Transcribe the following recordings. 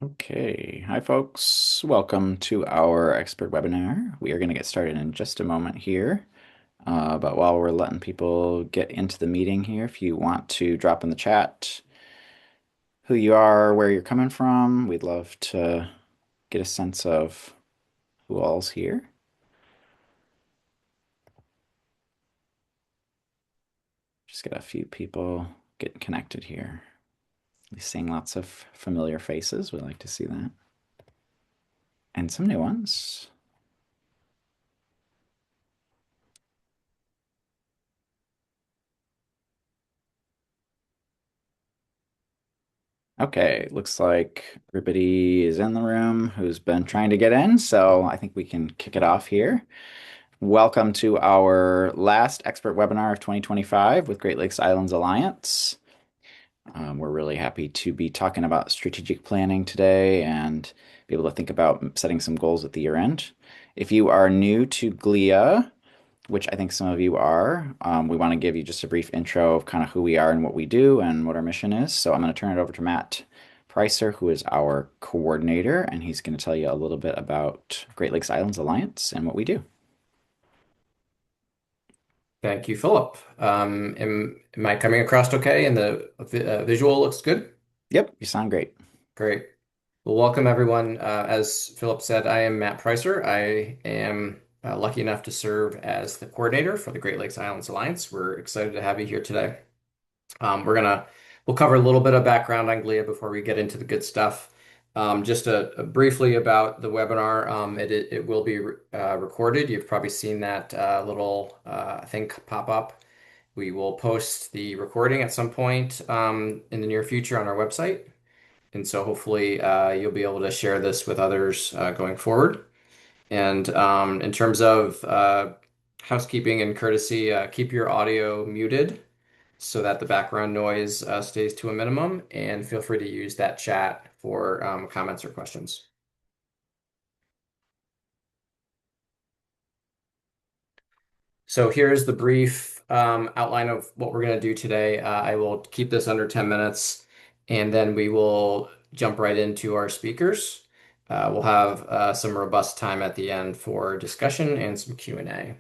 Okay, hi folks. Welcome to our expert webinar. We are going to get started in just a moment here. But while we're letting people get into the meeting here, if you want to drop in the chat who you are, where you're coming from, we'd love to get a sense of who all's here. Just got a few people getting connected here. We're seeing lots of familiar faces. We like to see that. And some new ones. Okay, looks like everybody is in the room who's been trying to get in, so I think we can kick it off here. Welcome to our last expert webinar of 2025 with Great Lakes Islands Alliance. We're really happy to be talking about strategic planning today and be able to think about setting some goals at the year end. If you are new to GLIA, which I think some of you are, we want to give you just a brief intro of kind of who we are and what we do and what our mission is. So I'm going to turn it over to Matt Pricer, who is our coordinator, and he's going to tell you a little bit about Great Lakes Islands Alliance and what we do. Thank you, Philip. Am I coming across okay and the visual looks good? Yep, you sound great. Great. Well, welcome everyone. As Philip said, I am Matt Pricer. I am lucky enough to serve as the coordinator for the Great Lakes Islands Alliance. We're excited to have you here today. We'll cover a little bit of background on GLIA before we get into the good stuff. Just briefly about the webinar. It will be recorded. You've probably seen that little thing pop up. We will post the recording at some point in the near future on our website. And so hopefully you'll be able to share this with others going forward. And in terms of housekeeping and courtesy, keep your audio muted so that the background noise stays to a minimum, and feel free to use that chat for comments or questions. So here's the brief outline of what we're going to do today. I will keep this under 10 minutes, and then we will jump right into our speakers. We'll have some robust time at the end for discussion and some Q&A.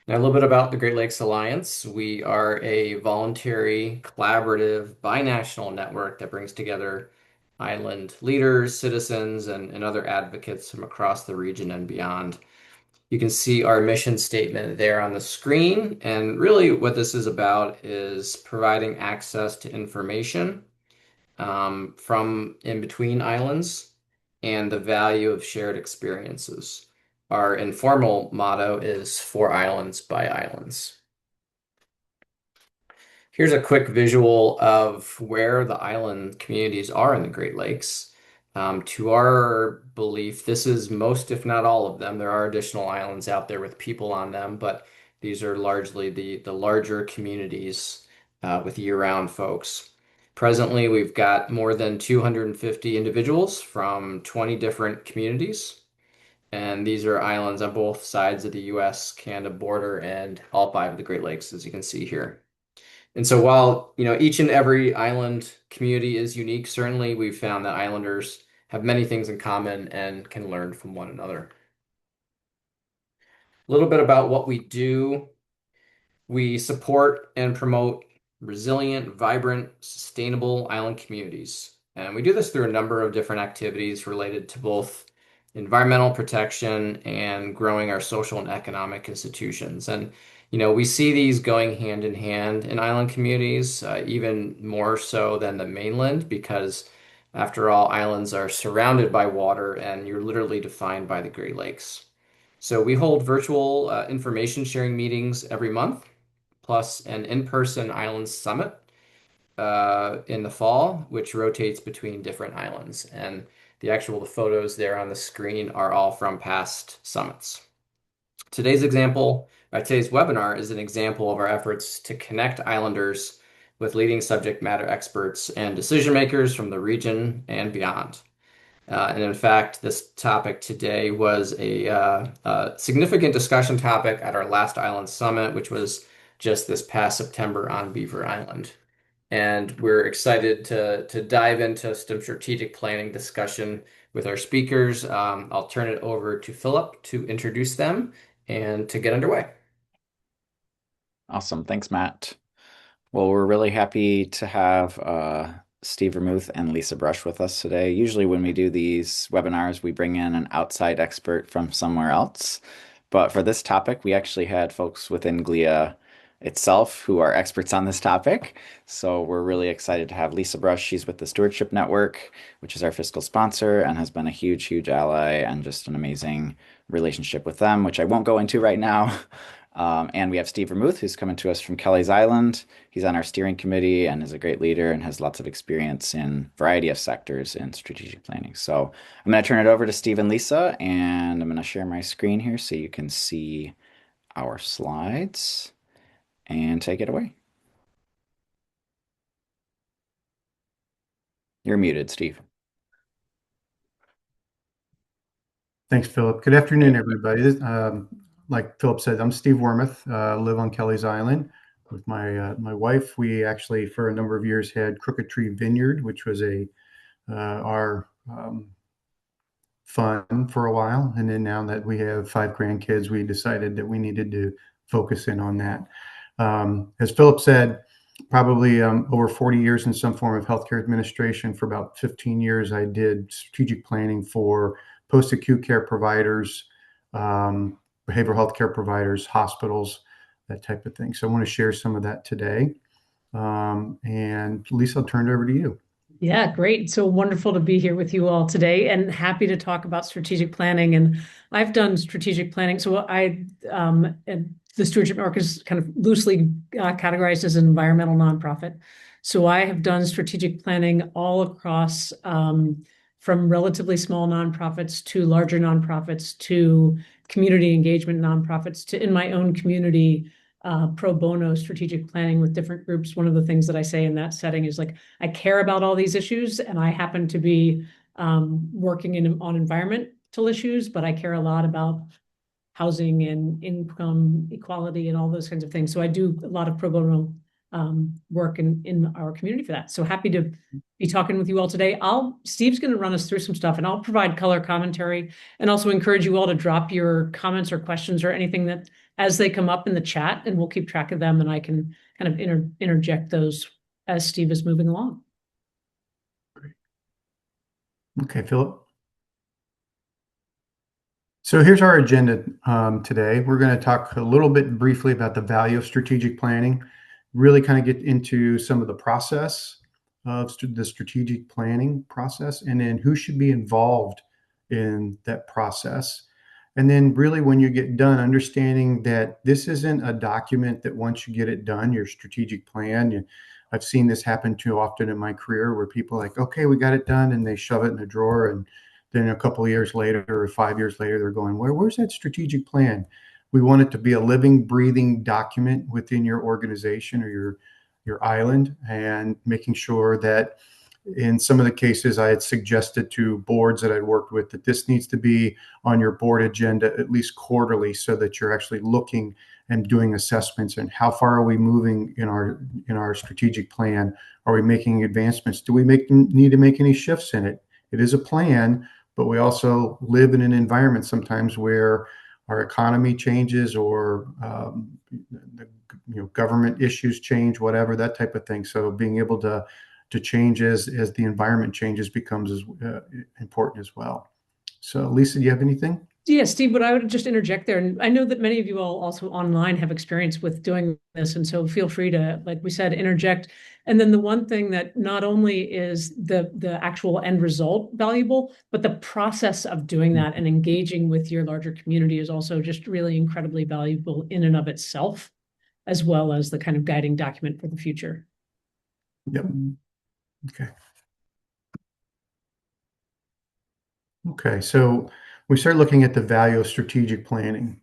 Now, a little bit about the Great Lakes Alliance. We are a voluntary, collaborative, binational network that brings together island leaders, citizens, and other advocates from across the region and beyond. You can see our mission statement there on the screen. And really, what this is about is providing access to information from in between islands and the value of shared experiences. Our informal motto is for islands by islands. Here's a quick visual of where the island communities are in the Great Lakes. To our belief, this is most, if not all of them. There are additional islands out there with people on them, but these are largely the larger communities with year-round folks. Presently, we've got more than 250 individuals from 20 different communities, and these are islands on both sides of the US-Canada border and all five of the Great Lakes, as you can see here. And so while, each and every island community is unique, certainly we've found that islanders have many things in common and can learn from one another. A little bit about what we do. We support and promote resilient, vibrant, sustainable island communities. And we do this through a number of different activities related to both environmental protection and growing our social and economic institutions. And, we see these going hand in hand in island communities, even more so than the mainland, because after all, islands are surrounded by water and you're literally defined by the Great Lakes. So we hold virtual information sharing meetings every month plus an in-person island summit in the fall, which rotates between different islands. And the photos there on the screen are all from past summits. Today's webinar is an example of our efforts to connect islanders with leading subject matter experts and decision makers from the region and beyond. And in fact, this topic today was a significant discussion topic at our last island summit, which was just this past September on Beaver Island. and we're excited to dive into some strategic planning discussion with our speakers. I'll turn it over to Philip to introduce them and to get underway. Awesome. Thanks, Matt. Well, we're really happy to have Steve Wermuth and Lisa Brush with us today. Usually, when we do these webinars, we bring in an outside expert from somewhere else. But for this topic, we actually had folks within GLIA itself who are experts on this topic. So we're really excited to have Lisa Brush. She's with the Stewardship Network, which is our fiscal sponsor, and has been a huge, huge ally and just an amazing relationship with them, which I won't go into right now. And we have Steve Wermuth, who's coming to us from Kelleys Island. He's on our steering committee and is a great leader and has lots of experience in a variety of sectors in strategic planning. So I'm going to turn it over to Steve and Lisa, and I'm going to share my screen here so you can see our slides and take it away. You're muted, Steve. Thanks, Philip. Good afternoon, everybody. Like Philip said, I'm Steve Wermuth. Live on Kelleys Island with my wife. We actually, for a number of years, had Crooked Tree Vineyard, which was our fun for a while. And then now that we have 5 grandkids, we decided that we needed to focus in on that. As Philip said, probably over 40 years in some form of healthcare administration. For about 15 years, I did strategic planning for post-acute care providers, behavioral health care providers, hospitals, that type of thing. So I want to share some of that today. And Lisa, I'll turn it over to you. Yeah, great. So wonderful to be here with you all today and happy to talk about strategic planning. And I've done strategic planning. So and the Stewardship Network is kind of loosely categorized as an environmental nonprofit. So I have done strategic planning all across from relatively small nonprofits to larger nonprofits to community engagement nonprofits to in my own community pro bono strategic planning with different groups. One of the things that I say in that setting is like, I care about all these issues and I happen to be working on environmental issues, but I care a lot about housing and income equality and all those kinds of things. So I do a lot of pro bono work in our community for that. So happy to be talking with you all today. Steve's going to run us through some stuff and I'll provide color commentary and also encourage you all to drop your comments or questions or anything that as they come up in the chat, and we'll keep track of them and I can kind of interject those as Steve is moving along. Okay, Philip. So here's our agenda today. We're going to talk a little bit briefly about the value of strategic planning, really kind of get into some of the process of the strategic planning process, and then who should be involved in that process. And then really when you get done, understanding that this isn't a document that once you get it done, your strategic plan, I've seen this happen too often in my career where people are like, okay, we got it done, and they shove it in a drawer, and then a couple of years later or 5 years later, they're going, where's that strategic plan? We want it to be a living, breathing document within your organization or your island, and making sure that in some of the cases I had suggested to boards that I'd worked with that this needs to be on your board agenda at least quarterly so that you're actually looking and doing assessments and how far are we moving in our strategic plan? Are we making advancements? Do we need to make any shifts in it? It is a plan, but we also live in an environment sometimes where our economy changes or government issues change, whatever, that type of thing. So being able to change as the environment changes becomes important as well. So Lisa, do you have anything? Yeah, Steve, but I would just interject there. And I know that many of you all also online have experience with doing this. And so feel free to, like we said, interject. And then the one thing that not only is the actual end result valuable, but the process of doing that and engaging with your larger community is also just really incredibly valuable in and of itself, as well as the kind of guiding document for the future. Yep. Okay. Okay, so we start looking at the value of strategic planning.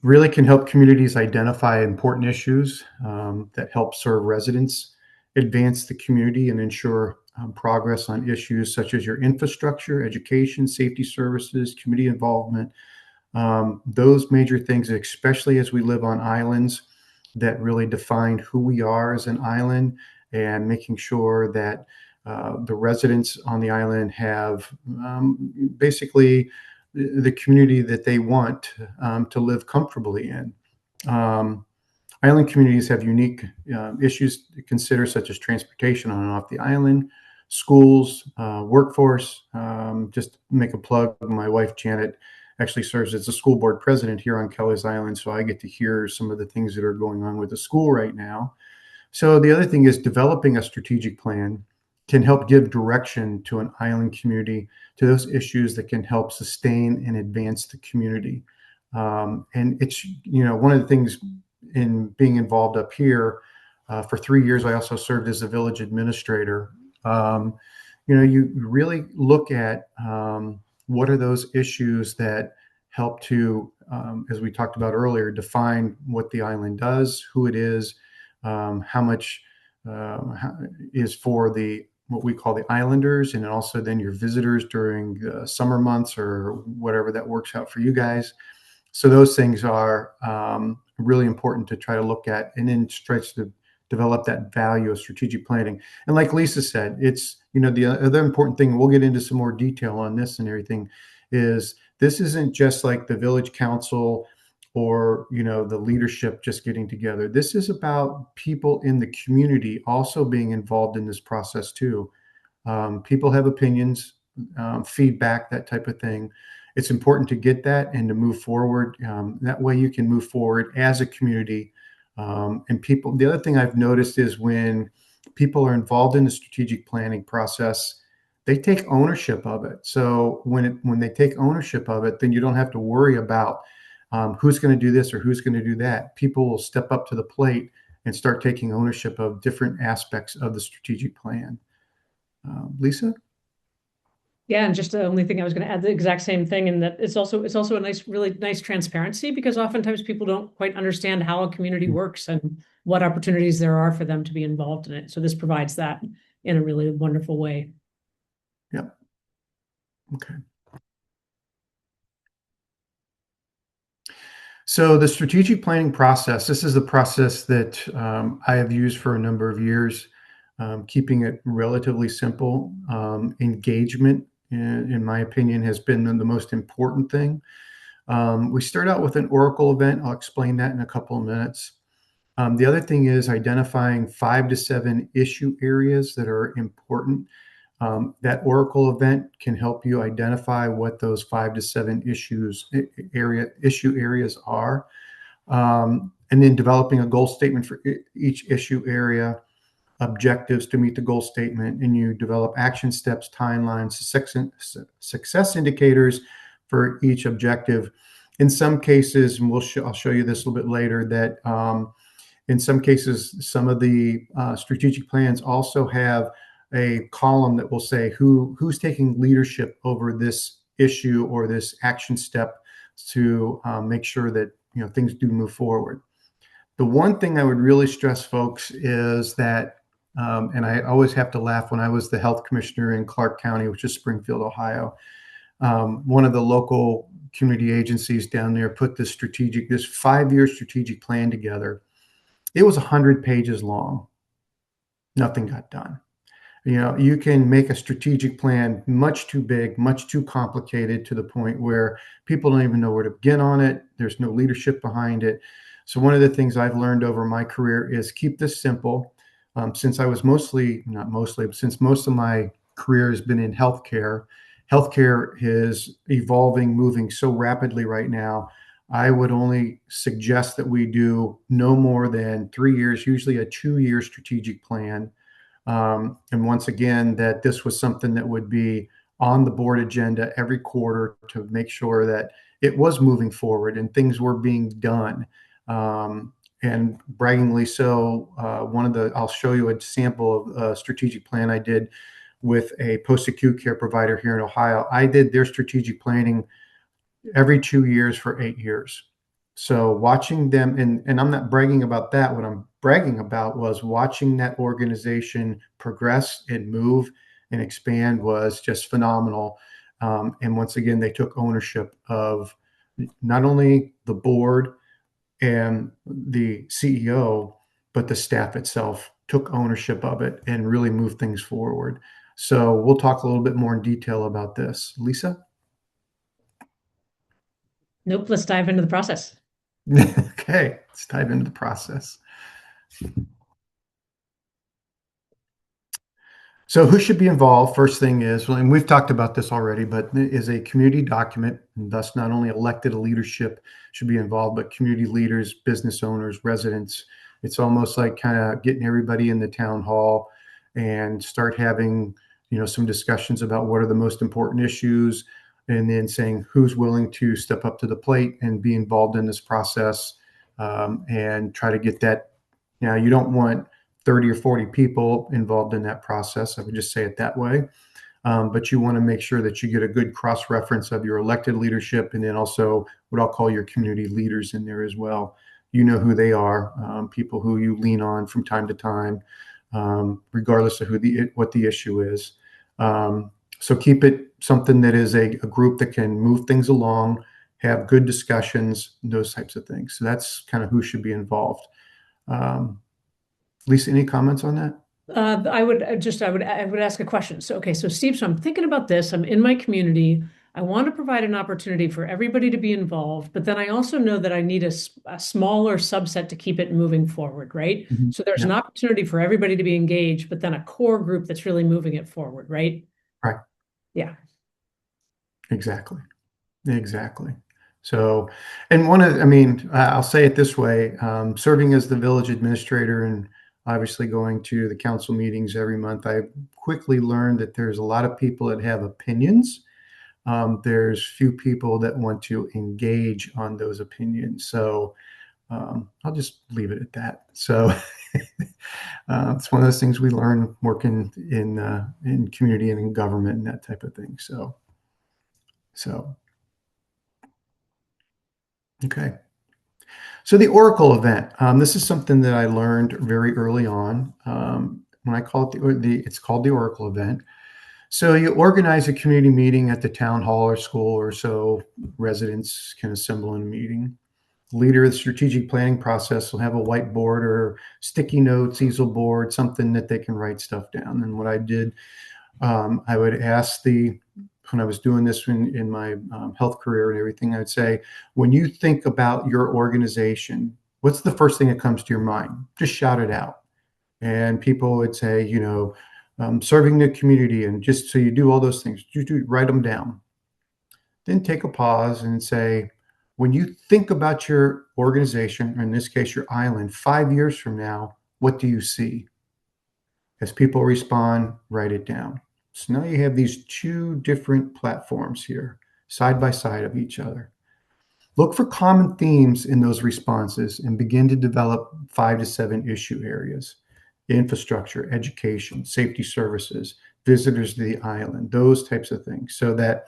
Really can help communities identify important issues that help serve residents, advance the community, and ensure progress on issues such as your infrastructure, education, safety services, community involvement. Those major things, especially as we live on islands, that really define who we are as an island and making sure that the residents on the island have basically the community that they want to live comfortably in. Island communities have unique issues to consider, such as transportation on and off the island, schools, workforce. Just to make a plug, my wife Janet actually serves as the school board president here on Kelleys Island, so I get to hear some of the things that are going on with the school right now. So the other thing is developing a strategic plan can help give direction to an island community, to those issues that can help sustain and advance the community. And it's, one of the things in being involved up here, for 3 years, I also served as a village administrator. You really look at what are those issues that help to, as we talked about earlier, define what the island does, who it is, how much is for what we call the islanders, and also then your visitors during the summer months or whatever that works out for you guys. So those things are really important to try to look at, and then tries to develop that value of strategic planning. And like Lisa said, it's, the other important thing, we'll get into some more detail on this and everything, is this isn't just like the village council or, the leadership just getting together. This is about people in the community also being involved in this process too. People have opinions, feedback, that type of thing. It's important to get that and to move forward. That way you can move forward as a community. And people, the other thing I've noticed is when people are involved in the strategic planning process, they take ownership of it. So when they take ownership of it, then you don't have to worry about who's going to do this or who's going to do that. People will step up to the plate and start taking ownership of different aspects of the strategic plan. Lisa? Yeah, and just the only thing I was going to add, the exact same thing, in that it's also a really nice transparency, because oftentimes people don't quite understand how a community works and what opportunities there are for them to be involved in it. So this provides that in a really wonderful way. Yep. Okay. So the strategic planning process, this is the process that I have used for a number of years, keeping it relatively simple. Engagement, in my opinion, has been the most important thing. We start out with an Oracle event. I'll explain that in a couple of minutes. The other thing is identifying 5 to 7 issue areas that are important. That Oracle event can help you identify what those 5 to 7 issue areas are. And then developing a goal statement for each issue area, objectives to meet the goal statement, and you develop action steps, timelines, success indicators for each objective. In some cases, and I'll show you this a little bit later, that in some cases, some of the strategic plans also have a column that will say who's taking leadership over this issue or this action step to make sure that things do move forward. The one thing I would really stress, folks, is that, and I always have to laugh, when I was the health commissioner in Clark County, which is Springfield, Ohio, one of the local community agencies down there put this 5-year strategic plan together. It was 100 pages long. Nothing got done. You can make a strategic plan much too big, much too complicated, to the point where people don't even know where to begin on it. There's no leadership behind it. So one of the things I've learned over my career is keep this simple. Since I was since most of my career has been in healthcare is evolving, moving so rapidly right now. I would only suggest that we do no more than 3 years, usually a 2-year strategic plan. And once again, that this was something that would be on the board agenda every quarter to make sure that it was moving forward and things were being done. And braggingly so, I'll show you a sample of a strategic plan I did with a post-acute care provider here in Ohio. I did their strategic planning every 2 years for 8 years. So watching them, and I'm not bragging about that. What I'm bragging about was watching that organization progress and move and expand was just phenomenal. And once again, they took ownership of not only the board and the CEO, but the staff itself took ownership of it and really moved things forward. So we'll talk a little bit more in detail about this. Lisa? Nope, let's dive into the process. Okay, let's dive into the process. So who should be involved? First thing is, well, and we've talked about this already, but is a community document, and thus not only elected leadership should be involved, but community leaders, business owners, residents. It's almost like kind of getting everybody in the town hall and start having, some discussions about what are the most important issues, and then saying who's willing to step up to the plate and be involved in this process, and try to get that. Now, you don't want 30 or 40 people involved in that process. I would just say it that way. But you want to make sure that you get a good cross-reference of your elected leadership, and then also what I'll call your community leaders in there as well. You know who they are, people who you lean on from time to time, regardless of what the issue is. So keep it something that is a group that can move things along, have good discussions, those types of things. So that's kind of who should be involved. Lisa, any comments on that? I would ask a question. So, okay, so Steve, so I'm thinking about this. I'm in my community. I want to provide an opportunity for everybody to be involved, but then I also know that I need a smaller subset to keep it moving forward, right? Mhm. So there's Yeah. an opportunity for everybody to be engaged, but then a core group that's really moving it forward, right? Right. Yeah. Exactly. So, and I'll say it this way, serving as the village administrator and obviously going to the council meetings every month, I quickly learned that there's a lot of people that have opinions. There's few people that want to engage on those opinions. So I'll just leave it at that. So it's one of those things we learn working in community and in government and that type of thing. So okay. So the Oracle event, this is something that I learned very early on. When I call it it's called the Oracle event. So you organize a community meeting at the town hall or school, or so residents can assemble in a meeting. The leader of the strategic planning process will have a whiteboard or sticky notes, easel board, something that they can write stuff down. And what I did, I would ask when I was doing this in my health career and everything, I'd say, when you think about your organization, what's the first thing that comes to your mind? Just shout it out. And people would say, serving the community. And just so you do all those things, write them down. Then take a pause and say, when you think about your organization, or in this case, your island, 5 years from now, what do you see? As people respond, write it down. So now you have these two different platforms here, side by side of each other. Look for common themes in those responses and begin to develop 5 to 7 issue areas: infrastructure, education, safety services, visitors to the island, those types of things, so that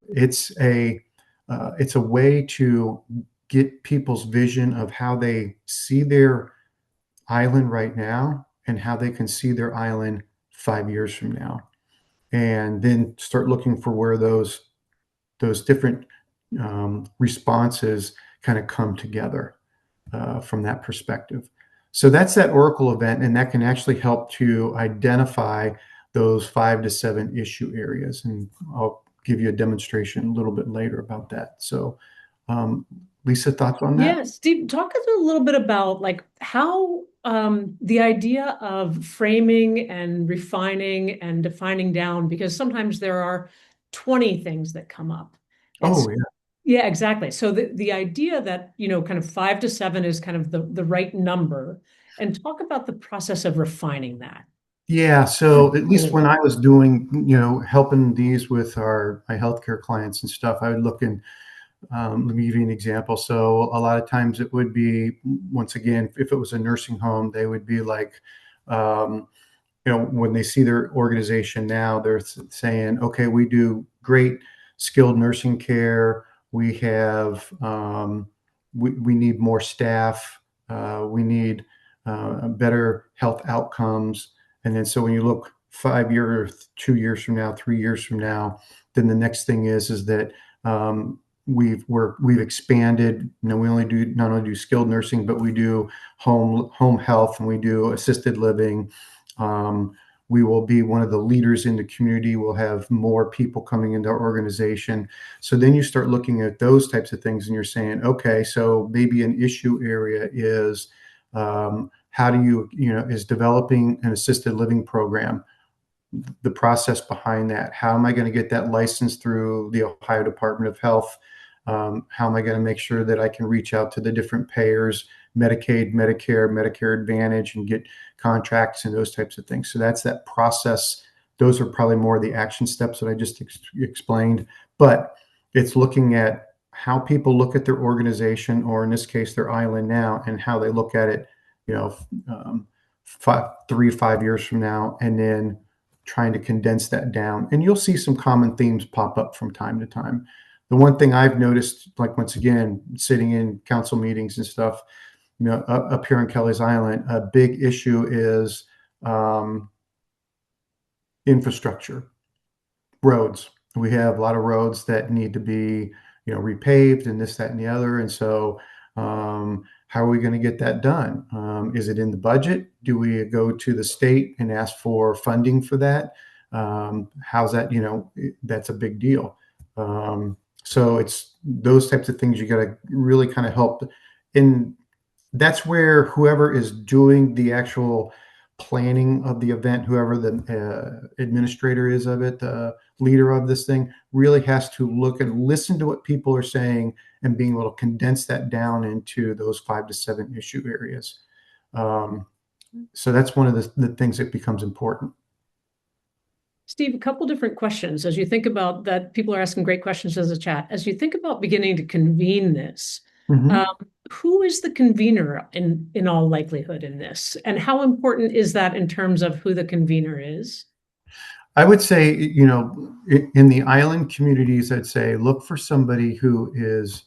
it's a way to get people's vision of how they see their island right now and how they can see their island 5 years from now, and then start looking for where those different responses kind of come together from that perspective. So that's that Oracle event, and that can actually help to identify those 5 to 7 issue areas. And I'll give you a demonstration a little bit later about that. So, Lisa, thoughts on that? Yeah, Steve, talk us a little bit about like how the idea of framing and refining and defining down, because sometimes there are 20 things that come up. Oh, yeah. Yeah, exactly. So the idea that, kind of 5 to 7 is kind of the right number, and talk about the process of refining that. Yeah. So at least when I was doing, helping these with my healthcare clients and stuff, I would look in. Let me give you an example. So a lot of times it would be, once again, if it was a nursing home, they would be like, when they see their organization now, they're saying, okay, we do great skilled nursing care. We have, we need more staff. We need better health outcomes. And then so when you look 5 years, 2 years from now, 3 years from now, then the next thing is that we've expanded. We not only do skilled nursing, but we do home health, and we do assisted living. We will be one of the leaders in the community. We'll have more people coming into our organization. So then you start looking at those types of things, and you're saying, okay, so maybe an issue area is how do is developing an assisted living program, the process behind that. How am I going to get that license through the Ohio Department of Health? How am I going to make sure that I can reach out to the different payers, Medicaid, Medicare, Medicare Advantage, and get contracts and those types of things? So that's that process. Those are probably more of the action steps that I just explained. But it's looking at how people look at their organization, or in this case, their island now, and how they look at it, 3 to 5 years from now, and then trying to condense that down. And you'll see some common themes pop up from time to time. The one thing I've noticed, like, once again, sitting in council meetings and stuff, up here in Kelleys Island, a big issue is infrastructure, roads. We have a lot of roads that need to be, repaved, and this, that, and the other. And so how are we going to get that done? Is it in the budget? Do we go to the state and ask for funding for that? How's that? That's a big deal. So it's those types of things you got to really kind of help. And that's where whoever is doing the actual planning of the event, whoever the administrator is of it, the leader of this thing, really has to look and listen to what people are saying and being able to condense that down into those 5 to 7 issue areas. So that's one of the things that becomes important. Steve, a couple different questions as you think about that. People are asking great questions as a chat. As you think about beginning to convene this, who is the convener in all likelihood in this? And how important is that in terms of who the convener is? I would say, in the island communities, I'd say look for somebody who is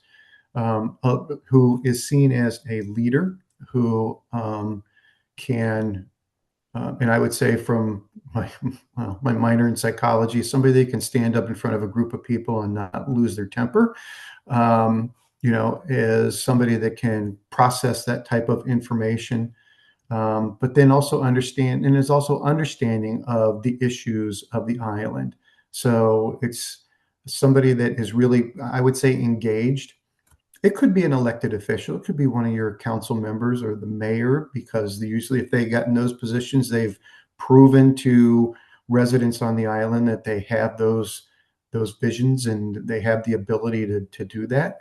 seen as a leader, who can, and I would say from my minor in psychology, somebody that can stand up in front of a group of people and not lose their temper, is somebody that can process that type of information, but then also understand, and is also understanding of the issues of the island. So it's somebody that is really, I would say, engaged. It could be an elected official. It could be one of your council members or the mayor, because usually if they got in those positions, they've proven to residents on the island that they have those visions and they have the ability to do that.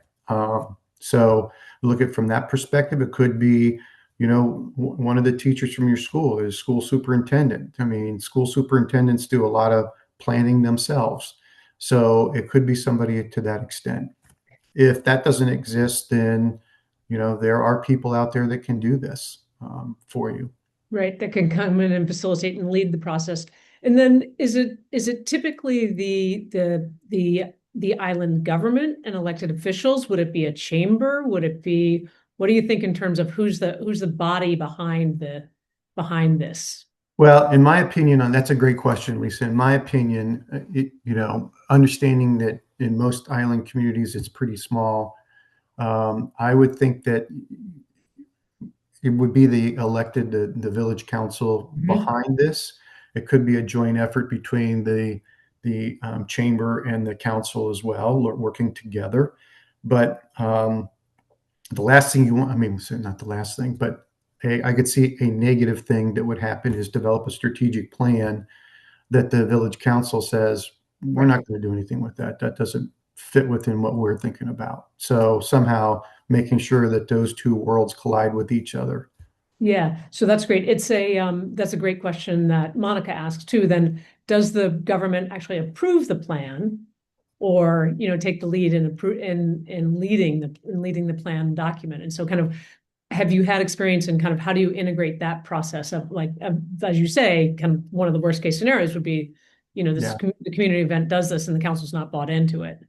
So look at it from that perspective. It could be, one of the teachers from your school is school superintendent. I mean, school superintendents do a lot of planning themselves. So it could be somebody to that extent. If that doesn't exist, then, there are people out there that can do this for you. Right, that can come in and facilitate and lead the process. And then is it typically the island government and elected officials? Would it be a chamber? Would it be, what do you think in terms of who's the body behind this? Well, in my opinion, that's a great question, Lisa. In my opinion, understanding that in most island communities, it's pretty small. I would think that it would be the elected, the village council behind this. It could be a joint effort between the chamber and the council as well, working together. But the last thing you want, not the last thing, but I could see a negative thing that would happen is develop a strategic plan that the village council says, we're not going to do anything with that. That doesn't fit within what we're thinking about. So somehow making sure that those two worlds collide with each other. Yeah, so that's great. That's a great question that Monica asks too. Then does the government actually approve the plan, or take the lead in leading the plan document? And so kind of, have you had experience in kind of how do you integrate that process of, like, as you say, kind of one of the worst case scenarios would be, the community event does this and the council's not bought into it.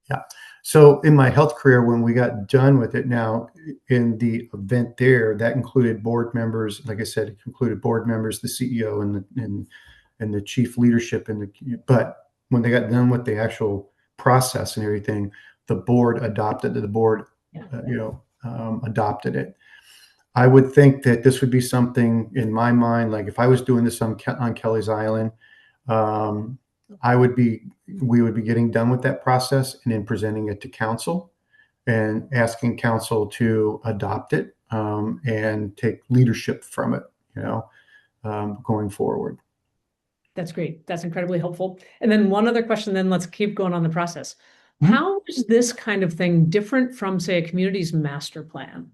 Yeah. So in my health career, when we got done with it, now in the event there, that included board members. Like I said, it included board members, the CEO and the chief leadership. But when they got done with the actual process and everything, the board adopted it. The board, Yeah. adopted it. I would think that this would be something in my mind, like if I was doing this on Kelleys Island, um, we would be getting done with that process and then presenting it to council and asking council to adopt it, and take leadership from it, going forward. That's great. That's incredibly helpful. And then one other question, then let's keep going on the process. Mhm. How is this kind of thing different from, say, a community's master plan?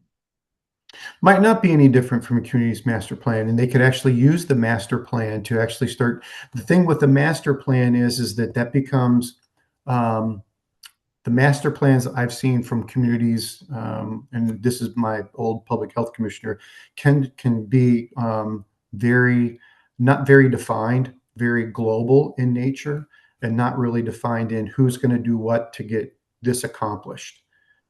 Might not be any different from a community's master plan, and they could actually use the master plan to actually start. The thing with the master plan is that becomes, the master plans I've seen from communities, and this is my old public health commissioner, can be not very defined, very global in nature, and not really defined in who's going to do what to get this accomplished.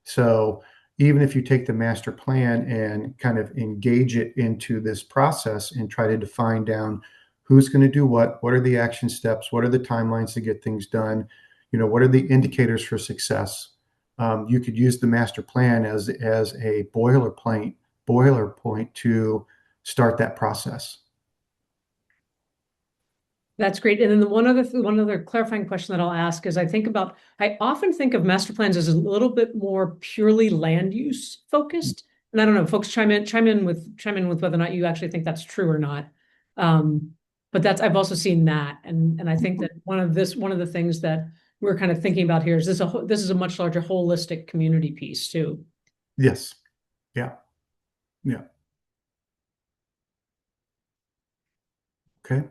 So even if you take the master plan and kind of engage it into this process and try to define down who's going to do what are the action steps, what are the timelines to get things done, what are the indicators for success? You could use the master plan as a boilerplate to start that process. That's great. And then the one other clarifying question that I'll ask is I often think of master plans as a little bit more purely land use focused. And I don't know, folks chime in with whether or not you actually think that's true or not. But I've also seen that. And I think that one of the things that we're kind of thinking about here is this is a much larger holistic community piece too. Yes. Yeah. Yeah. Okay.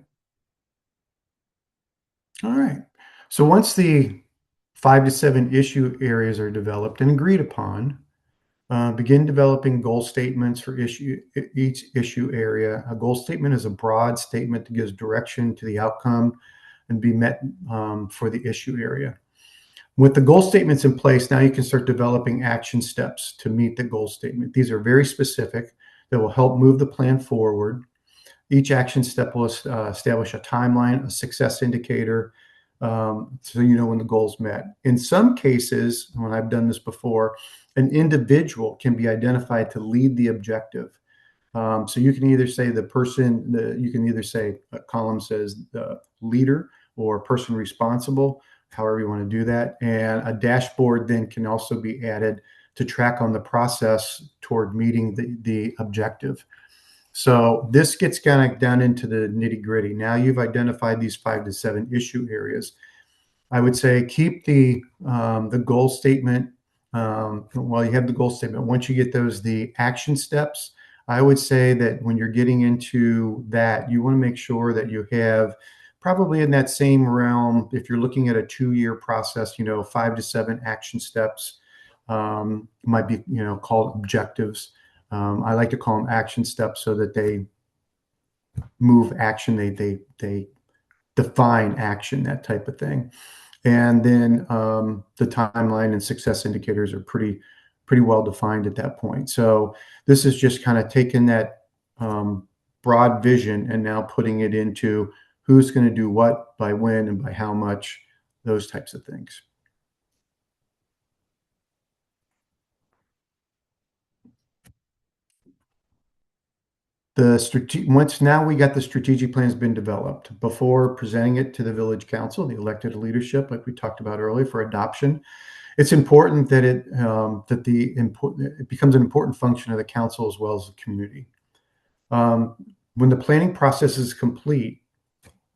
All right. So once the 5 to 7 issue areas are developed and agreed upon, begin developing goal statements for each issue area. A goal statement is a broad statement that gives direction to the outcome and be met for the issue area. With the goal statements in place, now you can start developing action steps to meet the goal statement. These are very specific that will help move the plan forward. Each action step will establish a timeline, a success indicator, so you know when the goal's met. In some cases, when I've done this before, an individual can be identified to lead the objective. So you can either say a column says the leader or person responsible, however you want to do that. And a dashboard then can also be added to track on the process toward meeting the objective. So this gets kind of down into the nitty gritty. Now you've identified these 5 to 7 issue areas. I would say keep the goal statement. While you have the goal statement, once you get the action steps, I would say that when you're getting into that, you want to make sure that you have probably in that same realm. If you're looking at a 2-year process, 5 to 7 action steps might be, called objectives. I like to call them action steps so that they move action. They define action, that type of thing. And then the timeline and success indicators are pretty well defined at that point. So this is just kind of taking that broad vision and now putting it into who's going to do what, by when, and by how much, those types of things. Once now we got the strategic plan has been developed, before presenting it to the village council, the elected leadership, like we talked about earlier, for adoption, it's important that it becomes an important function of the council as well as the community. When the planning process is complete,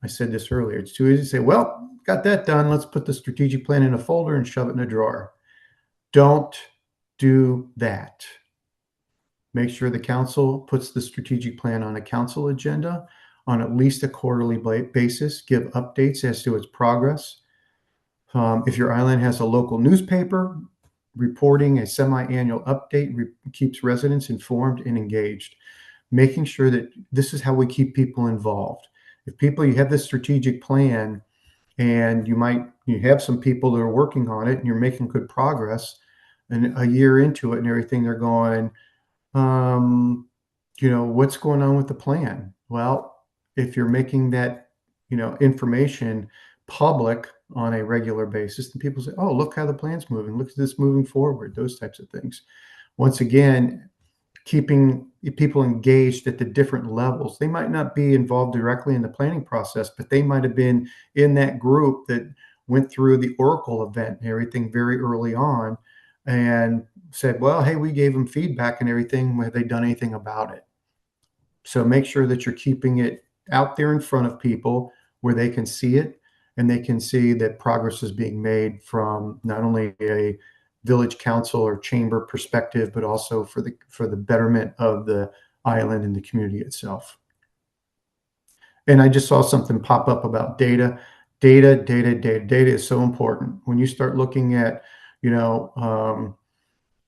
I said this earlier, it's too easy to say, well, got that done. Let's put the strategic plan in a folder and shove it in a drawer. Don't do that. Make sure the council puts the strategic plan on a council agenda on at least a quarterly basis. Give updates as to its progress. If your island has a local newspaper, reporting a semi-annual update keeps residents informed and engaged. Making sure that this is how we keep people involved. If you have this strategic plan and you have some people that are working on it and you're making good progress, and a year into it and everything, they're going, what's going on with the plan? Well, if you're making that, information public on a regular basis, and people say, oh, look how the plan's moving. Look at this moving forward, those types of things. Once again, keeping people engaged at the different levels. They might not be involved directly in the planning process, but they might have been in that group that went through the Oracle event and everything very early on and said, well, hey, we gave them feedback and everything. Have they done anything about it? So make sure that you're keeping it out there in front of people where they can see it and they can see that progress is being made from not only a village council or chamber perspective, but also for the betterment of the island and the community itself. And I just saw something pop up about data. Data is so important. When you start looking at, from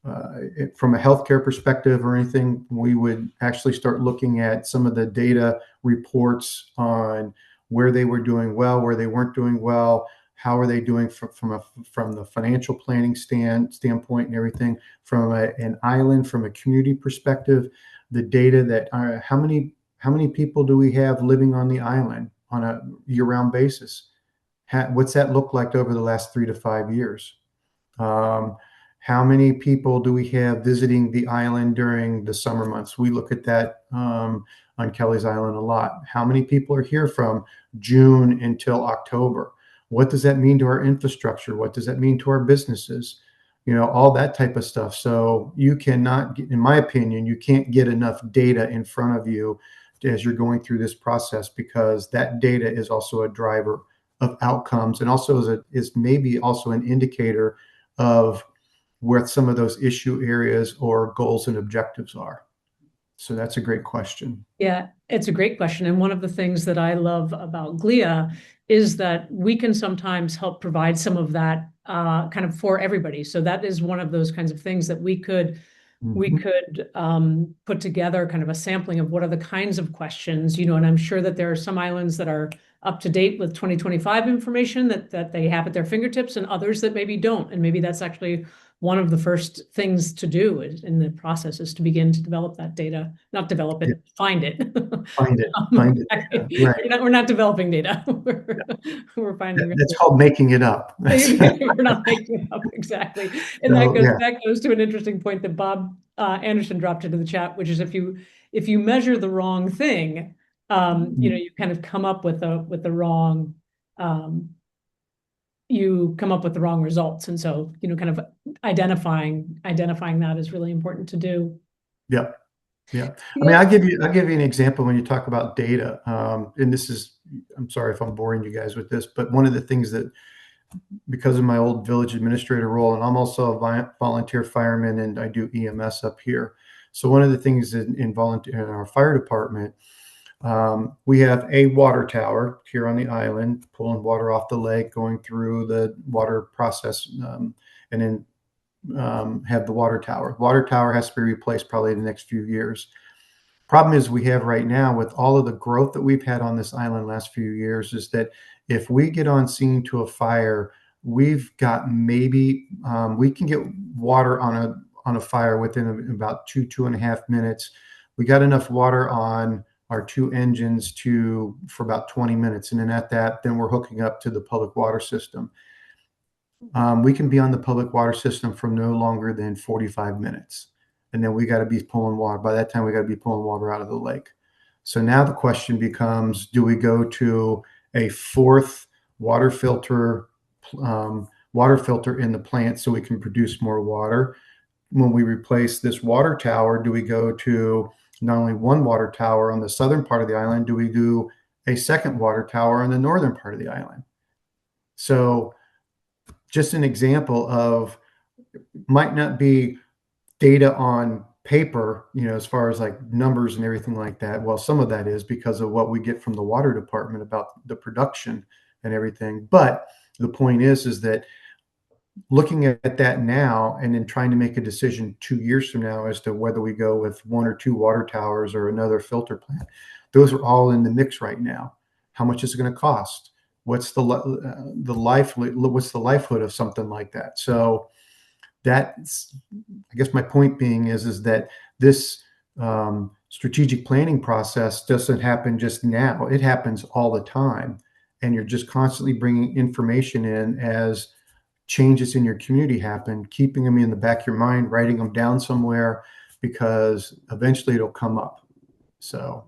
a healthcare perspective or anything, we would actually start looking at some of the data reports on where they were doing well, where they weren't doing well, how are they doing from the financial planning standpoint and everything, from an island, from a community perspective, the data that how many people do we have living on the island on a year-round basis? What's that look like over the last 3 to 5 years? How many people do we have visiting the island during the summer months? We look at that on Kelleys Island a lot. How many people are here from June until October? What does that mean to our infrastructure? What does that mean to our businesses? All that type of stuff. So you cannot, in my opinion, you can't get enough data in front of you as you're going through this process, because that data is also a driver of outcomes and also is maybe also an indicator of where some of those issue areas or goals and objectives are. So that's a great question. Yeah, it's a great question. And one of the things that I love about GLIA is that we can sometimes help provide some of that kind of for everybody. So that is one of those kinds of things that we could put together kind of a sampling of what are the kinds of questions, and I'm sure that there are some islands that are up to date with 2025 information that they have at their fingertips, and others that maybe don't. And maybe that's actually one of the first things to do in the process is to begin to develop that data, not develop it, find it. Find it. Yeah. Right. We're not developing data. We're finding it. That's called making it up. We're not making it up, exactly. And that goes to an interesting point that Bob Anderson dropped into the chat, which is if you measure the wrong thing, you kind of come up with the wrong results. And so, kind of identifying that is really important to do. Yeah. I mean, I'll give you an example when you talk about data. And this is, I'm sorry if I'm boring you guys with this, but one of the things that, because of my old village administrator role, and I'm also a volunteer fireman and I do EMS up here. So one of the things in our fire department, we have a water tower here on the island, pulling water off the lake, going through the water process, and then have the water tower. Water tower has to be replaced probably in the next few years. Problem is we have right now with all of the growth that we've had on this island last few years is that if we get on scene to a fire, we've got we can get water on a fire within about 2.5 minutes. We got enough water on our 2 engines for about 20 minutes. And then we're hooking up to the public water system. We can be on the public water system for no longer than 45 minutes. And then we got to be pulling water. By that time, we got to be pulling water out of the lake. So now the question becomes, do we go to a 4th water filter in the plant so we can produce more water? When we replace this water tower, do we go to not only 1 water tower on the southern part of the island, do we do a 2nd water tower on the northern part of the island? So just an example of, might not be data on paper, as far as like numbers and everything like that. Well, some of that is because of what we get from the water department about the production and everything. But the point is that looking at that now and then trying to make a decision 2 years from now as to whether we go with 1 or 2 water towers or another filter plant, those are all in the mix right now. How much is it going to cost? What's the livelihood of something like that? So that's, I guess my point being is that this strategic planning process doesn't happen just now. It happens all the time. and you're just constantly bringing information in as changes in your community happen, keeping them in the back of your mind, writing them down somewhere, because eventually it'll come up. So.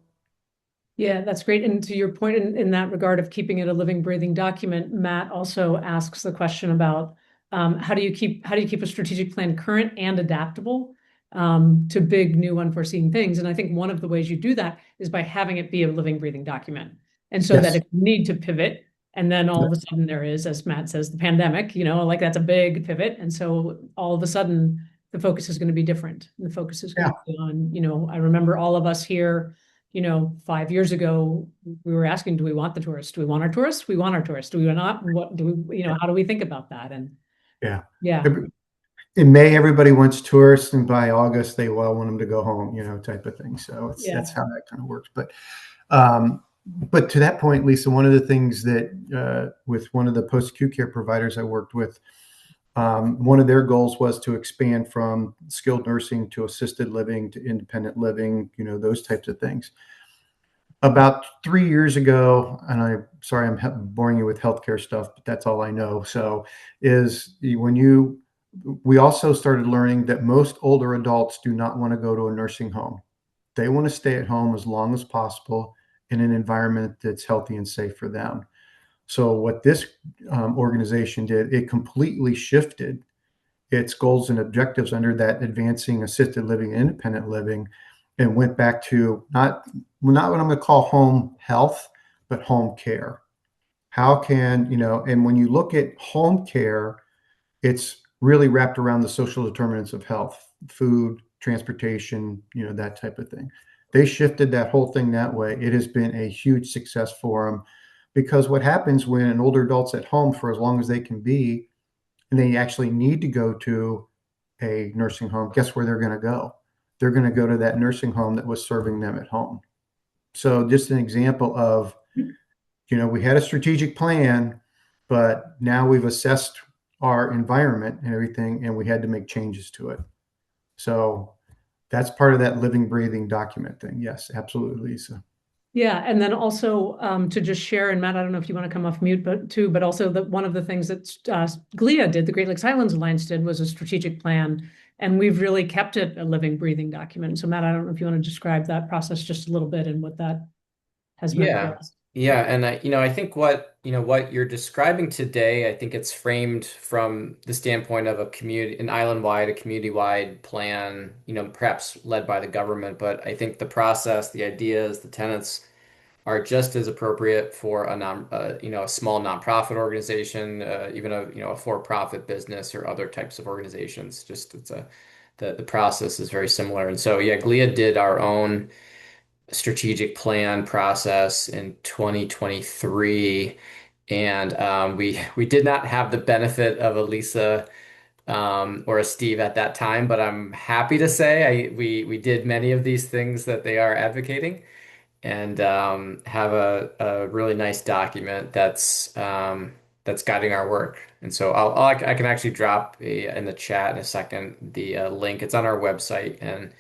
Yeah, that's great. And to your point in that regard of keeping it a living, breathing document, Matt also asks the question about how do you keep a strategic plan current and adaptable to big, new, unforeseen things? And I think one of the ways you do that is by having it be a living, breathing document. And so that Yes. if you need to pivot, and then all of a sudden there is, as Matt says, the pandemic, like that's a big pivot. And so all of a sudden the focus is going to be different. And the focus is going to be on, I remember all of us here 5 years ago, we were asking, do we want the tourists? Do we want our tourists? We want our tourists. Do we not? What do we, how do we think about that? And yeah. In May, everybody wants tourists, and by August, they all want them to go home, type of thing. So that's how that kind of works. But to that point, Lisa, one of the things that with one of the post-acute care providers I worked with, one of their goals was to expand from skilled nursing to assisted living to independent living, those types of things. About 3 years ago, and I'm sorry, I'm boring you with healthcare stuff, but that's all I know. So we also started learning that most older adults do not want to go to a nursing home. They want to stay at home as long as possible in an environment that's healthy and safe for them. So what this organization did, it completely shifted its goals and objectives under that advancing assisted living, independent living, and went back to not what I'm going to call home health, but home care. How can, and when you look at home care, it's really wrapped around the social determinants of health, food, transportation, that type of thing. They shifted that whole thing that way. It has been a huge success for them, because what happens when an older adult's at home for as long as they can be, and they actually need to go to a nursing home, guess where they're going to go? They're going to go to that nursing home that was serving them at home. So just an example of, we had a strategic plan, but now we've assessed our environment and everything, and we had to make changes to it. So that's part of that living, breathing document thing. Yes, absolutely, Lisa. Yeah, and then also to just share, and Matt, I don't know if you want to come off mute, but also that one of the things that GLIA did, the Great Lakes Highlands Alliance did, was a strategic plan, and we've really kept it a living, breathing document. So Matt, I don't know if you want to describe that process just a little bit and what that has meant for us. Yeah, and I think what you're describing today, I think it's framed from the standpoint of a community-wide plan, perhaps led by the government. But I think the process, the ideas, the tenets are just as appropriate for a small nonprofit organization, even a for-profit business or other types of organizations. Just the process is very similar. And so yeah, GLIA did our own strategic plan process in 2023, and we did not have the benefit of a Lisa or a Steve at that time, but I'm happy to say we did many of these things that they are advocating, and have a really nice document that's guiding our work. And so I can actually drop in the chat in a second the link. It's on our website, and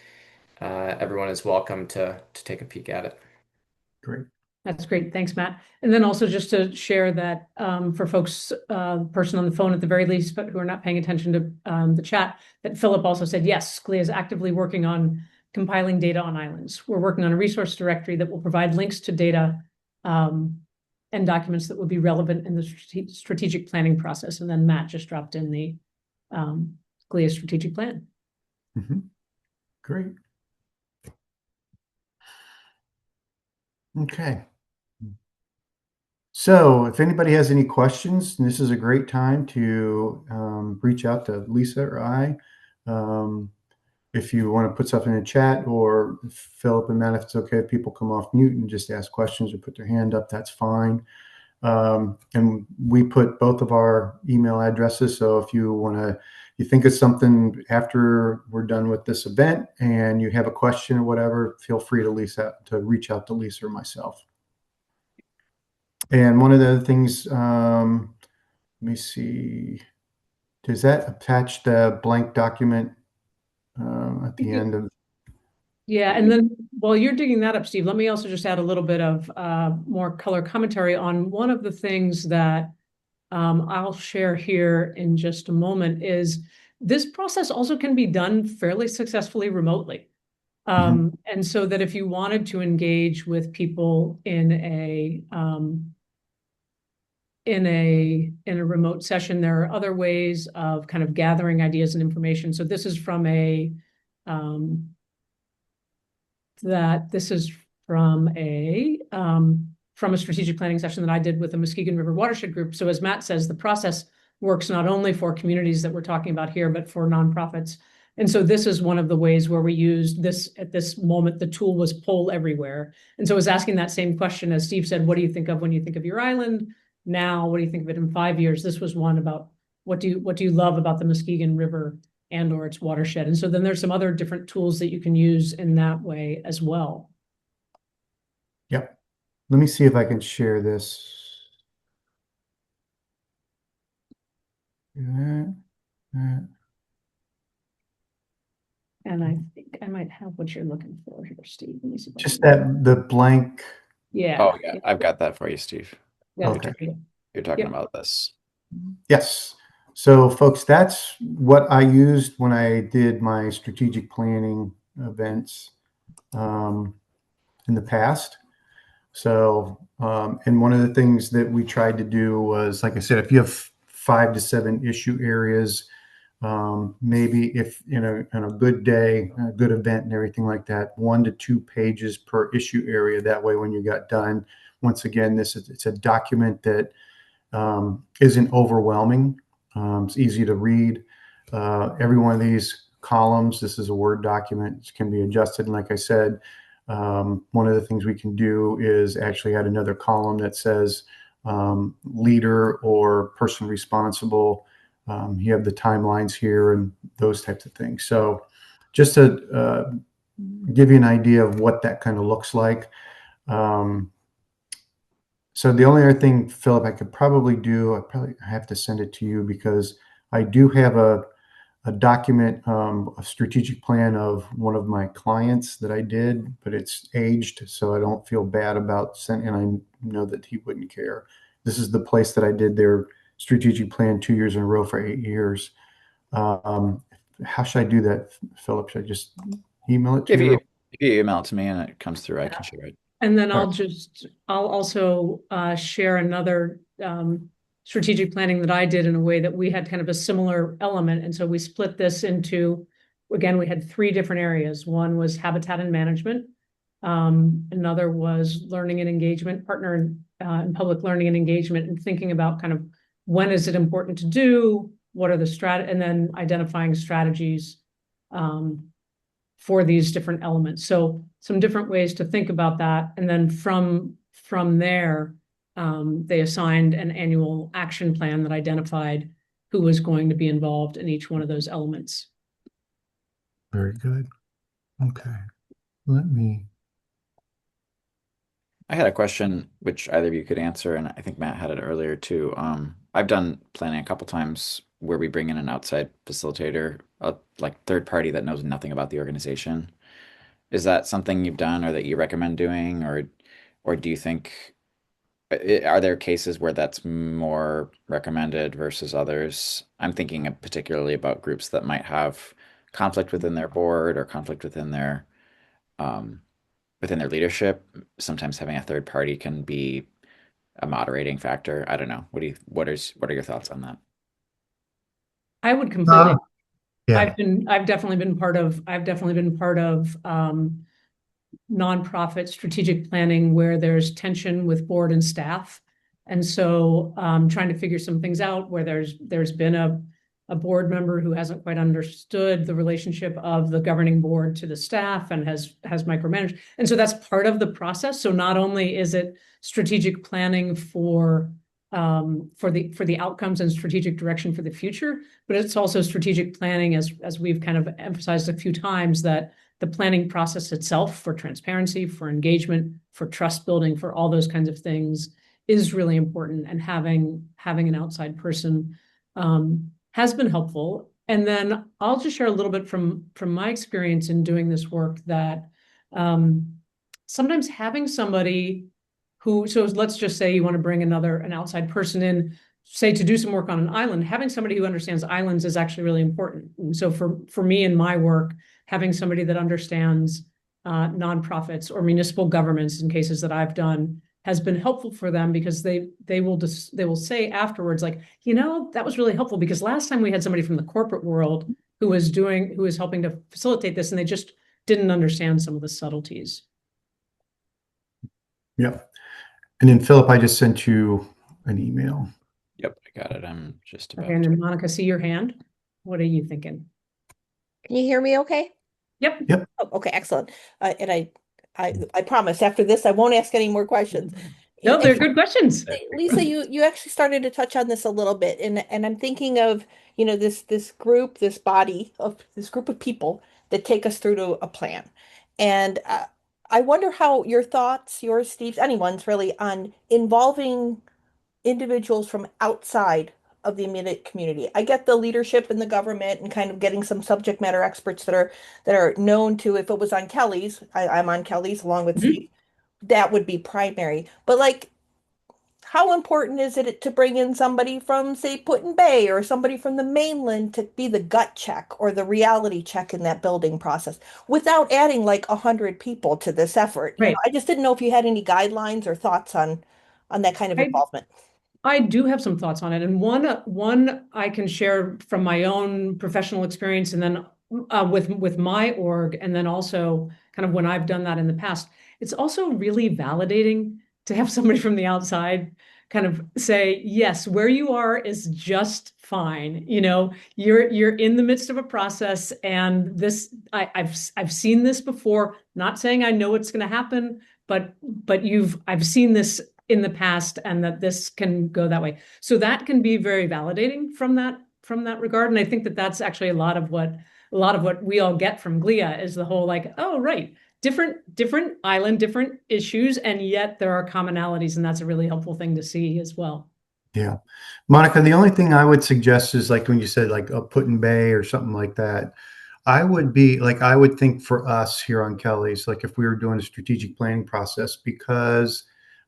everyone is welcome to take a peek at it. Great. That's great. Thanks, Matt. And then also just to share that for folks, person on the phone at the very least, but who are not paying attention to the chat, that Philip also said, yes, GLIA is actively working on compiling data on islands. We're working on a resource directory that will provide links to data and documents that would be relevant in the strategic planning process. And then Matt just dropped in the GLIA strategic plan. Mm-hmm. Great. Okay. So if anybody has any questions, this is a great time to reach out to Lisa or I. If you want to put stuff in the chat, or Philip and Matt, if it's okay if people come off mute and just ask questions or put their hand up, that's fine. And we put both of our email addresses. So if you think of something after we're done with this event and you have a question or whatever, feel free to reach out to Lisa or myself. And one of the other things, let me see, does that attach the blank document at the end of? Yeah, and then while you're digging that up, Steve, let me also just add a little bit of more color commentary on one of the things that I'll share here in just a moment is this process also can be done fairly successfully remotely. And so that if you wanted to engage with people in a remote session, there are other ways of kind of gathering ideas and information. So this is from um, from a strategic planning session that I did with the Muskegon River Watershed Group. So as Matt says, the process works not only for communities that we're talking about here, but for nonprofits. And so this is one of the ways where we used this at this moment. The tool was poll everywhere. And so I was asking that same question, as Steve said, what do you think of when you think of your island? Now, what do you think of it in 5 years? This was one about what do you love about the Muskegon River and or its watershed. And so then there's some other different tools that you can use in that way as well. Yep. Let me see if I can share this. And I think I might have what you're looking for here, Steve. Let me see. Just that the blank. Yeah. Oh, yeah, I've got that for you, Steve. Yeah. Okay. You're talking about this. Yes. So, folks, that's what I used when I did my strategic planning events in the past. So, and one of the things that we tried to do was, like I said, if you have 5 to 7 issue areas, maybe if in a good day, a good event and everything like that, 1 to 2 pages per issue area. That way, when you got done, once again, it's a document that isn't overwhelming. It's easy to read. Every one of these columns, this is a Word document, it can be adjusted. And like I said, one of the things we can do is actually add another column that says leader or person responsible. You have the timelines here and those types of things. So just to give you an idea of what that kind of looks like. So the only other thing, Philip, I could probably do, I probably have to send it to you because I do have a document, a strategic plan of one of my clients that I did, but it's aged, so I don't feel bad about sending, and I know that he wouldn't care. This is the place that I did their strategic plan 2 years in a row for 8 years. How should I do that, Philip? Should I just email it to you? If you email it to me and it comes through, I can share it. And then I'll also share another strategic planning that I did in a way that we had kind of a similar element. And so we split this into, again, we had 3 different areas. One was habitat and management. Another was learning and engagement, partner in public learning and engagement, and thinking about kind of when is it important to do, what are the and then identifying strategies for these different elements. So some different ways to think about that. And then from there, they assigned an annual action plan that identified who was going to be involved in each one of those elements. Very good. Okay. I had a question which either of you could answer, and I think Matt had it earlier too. I've done planning a couple times where we bring in an outside facilitator, like third party that knows nothing about the organization. Is that something you've done or that you recommend doing, or do you think are there cases where that's more recommended versus others? I'm thinking particularly about groups that might have conflict within their board or conflict um, within their leadership. Sometimes having a third party can be a moderating factor. I don't know. What are your thoughts on that? I would completely. Yeah. I've definitely been part of nonprofit strategic planning where there's tension with board and staff. And so trying to figure some things out where there's been a board member who hasn't quite understood the relationship of the governing board to the staff and has micromanaged. And so that's part of the process. So not only is it strategic planning for the outcomes and strategic direction for the future, but it's also strategic planning as we've kind of emphasized a few times, that the planning process itself for transparency, for engagement, for trust building, for all those kinds of things is really important. And having an outside person has been helpful. And then I'll just share a little bit from my experience in doing this work, that Sometimes having somebody who, so let's just say you want to bring an outside person in, say to do some work on an island, having somebody who understands islands is actually really important. And so for me in my work, having somebody that understands nonprofits or municipal governments in cases that I've done has been helpful for them, because they will say afterwards, like, that was really helpful, because last time we had somebody from the corporate world who was helping to facilitate this, and they just didn't understand some of the subtleties. Yep. And then Philip, I just sent you an email. Yep, I got it. I'm just about Okay, and then Monica, see your hand. What are you thinking? Can you hear me okay? Yep. Oh, okay, excellent. And I promise after this, I won't ask any more questions. No, they're good questions. Lisa, you actually started to touch on this a little bit, and I'm thinking of, this group, this group of people that take us through to a plan. And I wonder how your thoughts, yours, Steve's, anyone's really, on involving individuals from outside of the immediate community. I get the leadership in the government and kind of getting some subject matter experts that are known to. If it was on Kelleys, I'm on Kelleys along with Steve, that would be primary. But like, how important is it to bring in somebody from, say, Put Bay, or somebody from the mainland to be the gut check or the reality check in that building process without adding like 100 people to this effort? Right. I just didn't know if you had any guidelines or thoughts on that kind of involvement. I do have some thoughts on it, and one I can share from my own professional experience, and then with my org, and then also kind of when I've done that in the past. It's also really validating to have somebody from the outside kind of say, yes, where you are is just fine. You're in the midst of a process, and this I've seen this before. Not saying I know what's going to happen, but I've seen this in the past, and that this can go that way. So that can be very validating from that regard. And I think that that's actually a lot of what we all get from GLIA is the whole like, oh, right, different island, different issues, and yet there are commonalities, and that's a really helpful thing to see as well. Yeah. Monica, the only thing I would suggest is like when you said like a Put in Bay or something like that, I would think for us here on Kelleys, like if we were doing a strategic planning process, because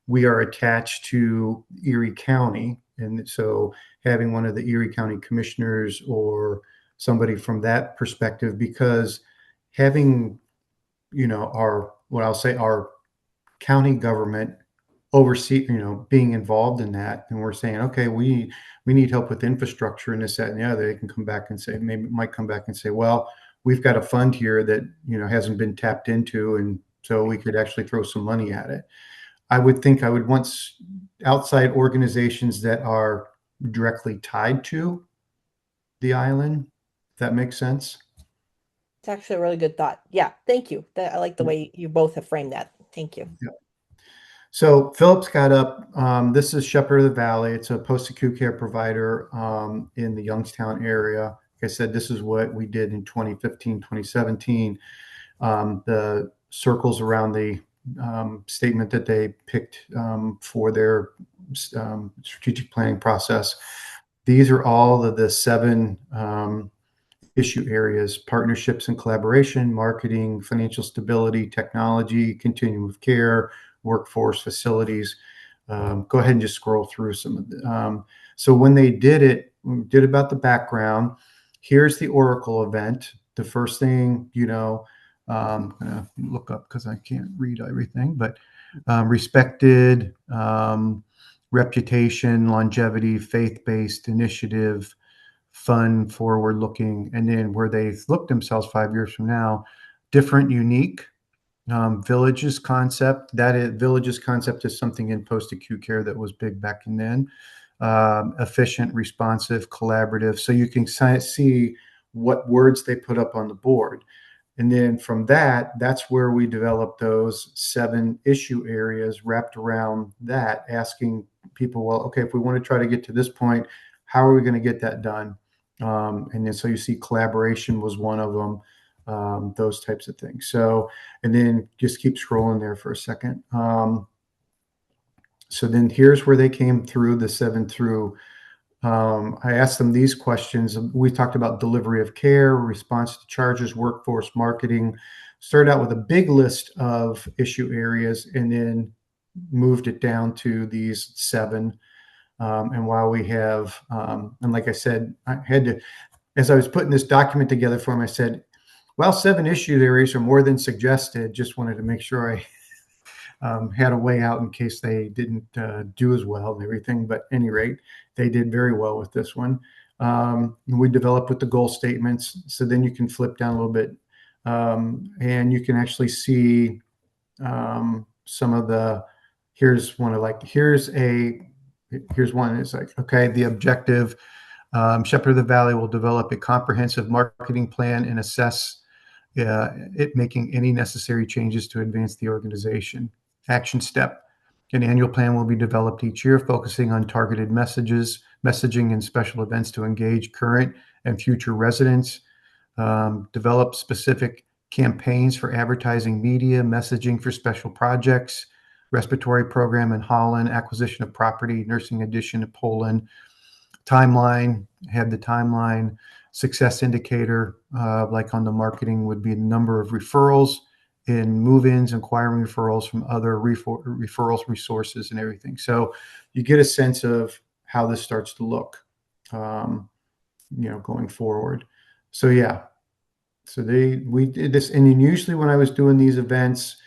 we are attached to Erie County. And so having one of the Erie County commissioners or somebody from that perspective, because having, our county government oversee, being involved in that. And we're saying, okay, we need help with infrastructure and this, that, and the other. They can come back and say, might come back and say, well, we've got a fund here that, hasn't been tapped into. And so we could actually throw some money at it. I would think I would want outside organizations that are directly tied to the island, if that makes sense. It's actually a really good thought. Yeah, thank you. I like the way you both have framed that. Thank you. Yeah. So Philip's got up. This is Shepherd of the Valley. It's a post-acute care provider in the Youngstown area. Like I said, this is what we did in 2015, 2017. The circles around the statement that they picked for their strategic planning process. These are all of the 7 issue areas: partnerships and collaboration, marketing, financial stability, technology, continuum of care, workforce, facilities. Go ahead and just scroll through some of the. So when they did about the background, here's the Oracle event. The first thing, I'm going to look up because I can't read everything, but respected, reputation, longevity, faith-based initiative, fun, forward-looking, and then where they look themselves 5 years from now, different, unique, villages concept. Villages concept is something in post-acute care that was big back in then. Efficient, responsive, collaborative. So you can see what words they put up on the board. And then from that's where we developed those 7 issue areas wrapped around that, asking people, well, okay, if we want to try to get to this point, how are we going to get that done? And then so you see collaboration was one of them, those types of things. So, and then just keep scrolling there for a second. So then here's where they came through the 7 through. I asked them these questions. We talked about delivery of care, response to charges, workforce, marketing, started out with a big list of issue areas and then moved it down to these 7. And while we have, and like I said, I had to, as I was putting this document together for him, I said, well, 7 issue areas are more than suggested. Just wanted to make sure I had a way out in case they didn't do as well and everything. But at any rate, they did very well with this one. We developed with the goal statements. So then you can flip down a little bit and you can actually see some of the, here's one is like, okay, the objective, Shepherd of the Valley will develop a comprehensive marketing plan and assess it making any necessary changes to advance the organization. Action step. An annual plan will be developed each year, focusing on targeted messaging and special events to engage current and future residents. Develop specific campaigns for advertising media, messaging for special projects, respiratory program in Holland, acquisition of property, nursing addition in Poland. Timeline, have the timeline. Success indicator, like on the marketing, would be the number of referrals in move-ins, inquiring referrals from other referrals resources and everything. So you get a sense of how this starts to look, going forward. So yeah, so we did this, and then usually when I was doing these events,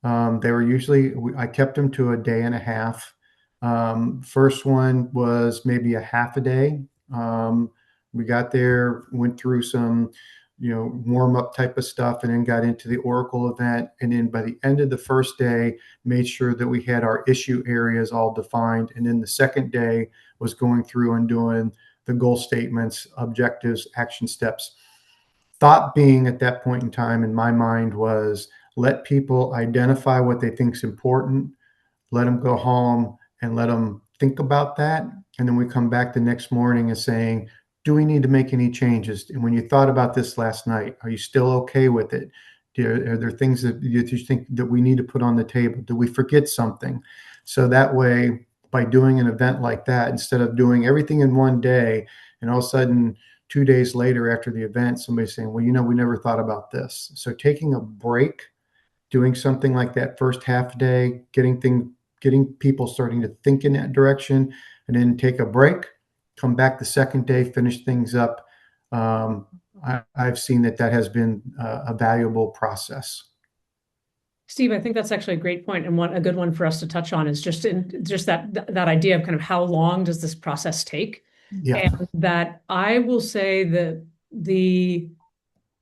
they were usually, I kept them to a day and a half. First one was maybe a half a day. We got there, went through some, warm up type of stuff, and then got into the Oracle event. And then by the end of the first day, made sure that we had our issue areas all defined. And then the second day was going through and doing the goal statements, objectives, action steps. Thought being at that point in time in my mind was, let people identify what they think is important, let them go home and let them think about that. And then we come back the next morning and saying, do we need to make any changes? And when you thought about this last night, are you still okay with it? Are there things that you think that we need to put on the table? Do we forget something? So that way, by doing an event like that, instead of doing everything in one day, and all of a sudden 2 days later after the event, somebody's saying, well, we never thought about this. So taking a break, doing something like that first half day, getting people starting to think in that direction, and then take a break, come back the second day, finish things up. I've seen that has been a valuable process. Steve, I think that's actually a great point, and a good one for us to touch on is just that idea of kind of how long does this process take? Yeah. And that I will say that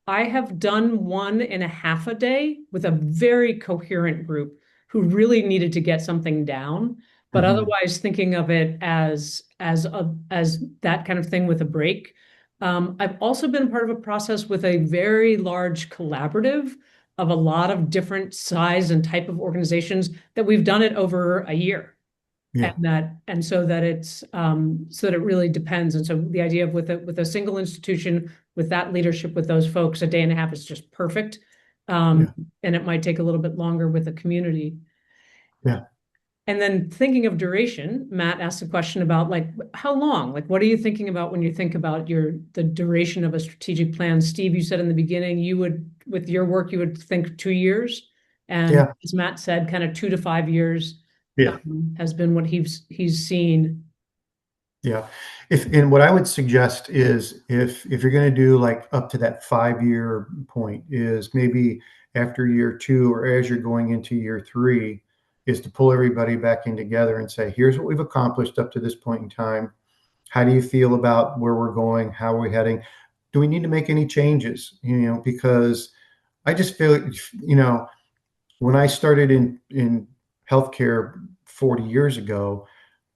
I have done 1.5 a day with a very coherent group who really needed to get something down, but otherwise thinking of it as that kind of thing with a break. I've also been part of a process with a very large collaborative of a lot of different size and type of organizations that we've done it over a year. Yeah. And so that it's so that it really depends. And so the idea of with a single institution, with that leadership, with those folks, a day and a half is just perfect. And it might take a little bit longer with a community. Yeah. And then thinking of duration, Matt asked a question about like how long, like what are you thinking about when you think about the duration of a strategic plan? Steve, you said in the beginning with your work you would think 2 years, and as Matt said, kind of 2 to 5 years has been what he's seen. Yeah. And what I would suggest is if you're going to do like up to that 5-year point, is maybe after year 2 or as you're going into year 3, is to pull everybody back in together and say, here's what we've accomplished up to this point in time. How do you feel about where we're going? How are we heading? Do we need to make any changes? Because I just feel, when I started in healthcare 40 years ago,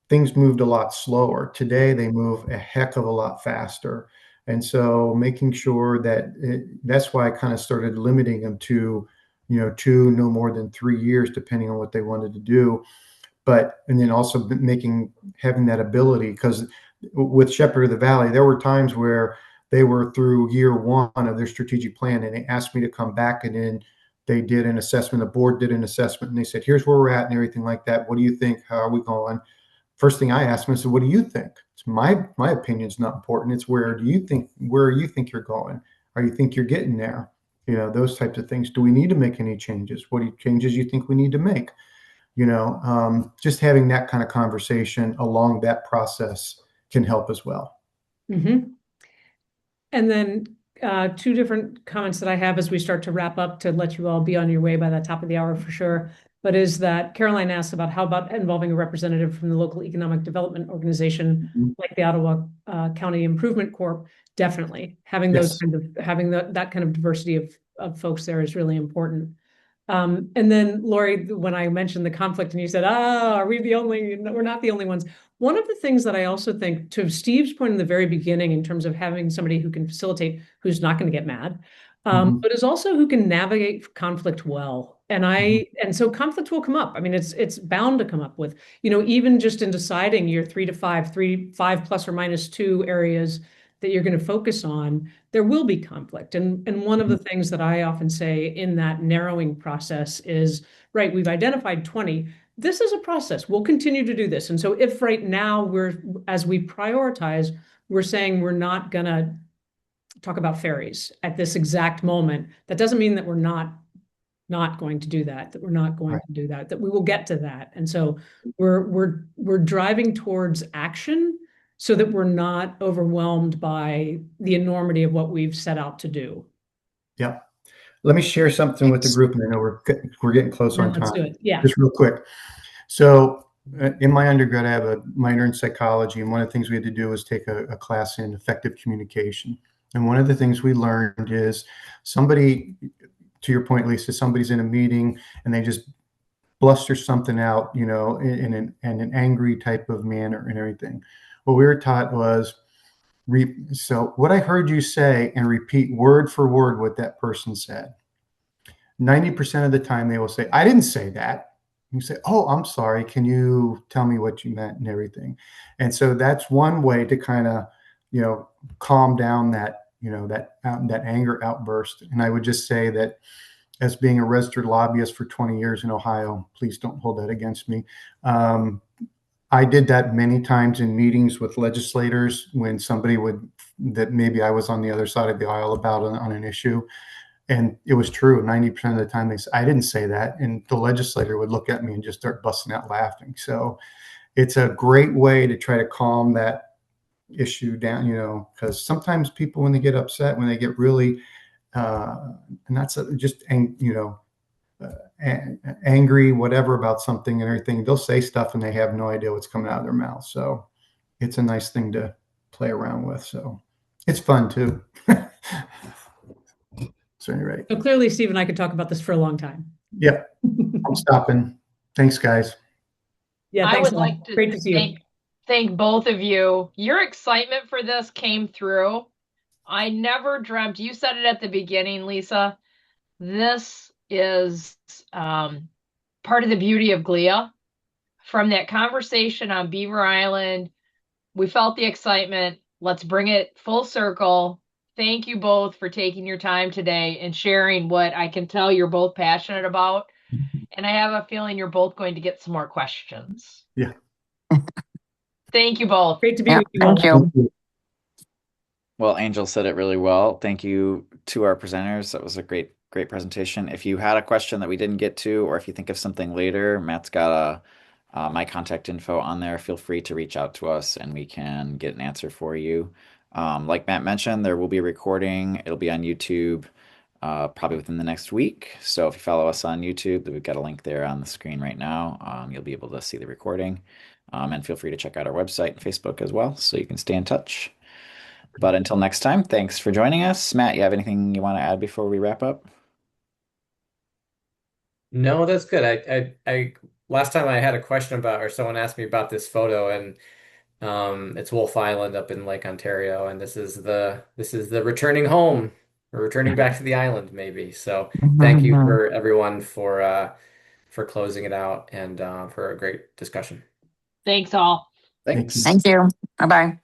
things moved a lot slower. Today, they move a heck of a lot faster. And so making sure that's why I kind of started limiting them to, 2, no more than 3 years, depending on what they wanted to do. And then also having that ability, because with Shepherd of the Valley, there were times where they were through year 1 of their strategic plan, and they asked me to come back, and then they did an assessment. The board did an assessment, and they said, here's where we're at and everything like that. What do you think? How are we going? First thing I asked them, I said, what do you think? It's my opinion's not important. It's where you think you're going? Or you think you're getting there? those types of things. Do we need to make any changes? Changes you think we need to make? Just having that kind of conversation along that process can help as well. Mm-hmm. And then two different comments that I have as we start to wrap up to let you all be on your way by the top of the hour for sure. But is that Caroline asked about how about involving a representative from the local economic development organization like the Ottawa County Improvement Corp. Definitely having those having that kind of diversity of folks there is really important. And then Lori, when I mentioned the conflict and you said, are we the only, no, we're not the only ones. One of the things that I also think, to Steve's point in the very beginning, in terms of having somebody who can facilitate, who's not going to get mad, but is also who can navigate conflict well. And so conflict will come up. I mean, it's bound to come up with, even just in deciding your 3 to 5, 5 plus or minus 2 areas that you're going to focus on, there will be conflict. And one of the things that I often say in that narrowing process is, right, we've identified 20. This is a process. We'll continue to do this. And so if right now as we prioritize, we're saying we're not going to talk about ferries at this exact moment, that doesn't mean that we're not going to do that we're not going to do that we will get to that. And so we're driving towards action so that we're not overwhelmed by the enormity of what we've set out to do. Yeah. Let me share something with the group, and I know we're getting close on time. Let's do it. Yeah. Just real quick. So in my undergrad, I have a minor in psychology, and one of the things we had to do was take a class in effective communication. And one of the things we learned is somebody, to your point, Lisa, somebody's in a meeting and they just bluster something out, in an angry type of manner and everything. What we were taught was, so what I heard you say, and repeat word for word what that person said. 90% of the time they will say, I didn't say that. You say, oh, I'm sorry. Can you tell me what you meant and everything? And so that's one way to kind of, calm down that, that anger outburst. And I would just say that as being a registered lobbyist for 20 years in Ohio, please don't hold that against me. I did that many times in meetings with legislators when somebody that maybe I was on the other side of the aisle about on an issue. And it was true. 90% of the time they said, I didn't say that. And the legislator would look at me and just start busting out laughing. So it's a great way to try to calm that issue down, because sometimes people, when they get upset, when they get really, not so, just, angry, whatever, about something and everything, they'll say stuff and they have no idea what's coming out of their mouth. So it's a nice thing to play around with. So it's fun too. So anyway. So clearly, Steve and I could talk about this for a long time. Yep. I'm stopping. Thanks, guys. Yeah, I would like to Great to see you. Thank both of you. Your excitement for this came through. I never dreamt, you said it at the beginning, Lisa, this is part of the beauty of GLIA. From that conversation on Beaver Island, we felt the excitement. Let's bring it full circle. Thank you both for taking your time today and sharing what I can tell you're both passionate about. And I have a feeling you're both going to get some more questions. Yeah. Thank you both. Great to be with you all. Thank you. Well, Angel said it really well. Thank you to our presenters. That was a great presentation. If you had a question that we didn't get to, or if you think of something later, Matt's got my contact info on there. Feel free to reach out to us and we can get an answer for you. Like Matt mentioned, there will be a recording. It'll be on YouTube probably within the next week. So if you follow us on YouTube, we've got a link there on the screen right now. You'll be able to see the recording. And feel free to check out our website and Facebook as well, so you can stay in touch. But until next time, thanks for joining us. Matt, you have anything you want to add before we wrap up? No, that's good. I last time I had a question about, or someone asked me about this photo, and it's Wolf Island up in Lake Ontario, and this is the returning home, or returning back to the island, maybe. So thank you for everyone for closing it out and for a great discussion. Thanks all. Thanks. Thank you. Bye-bye.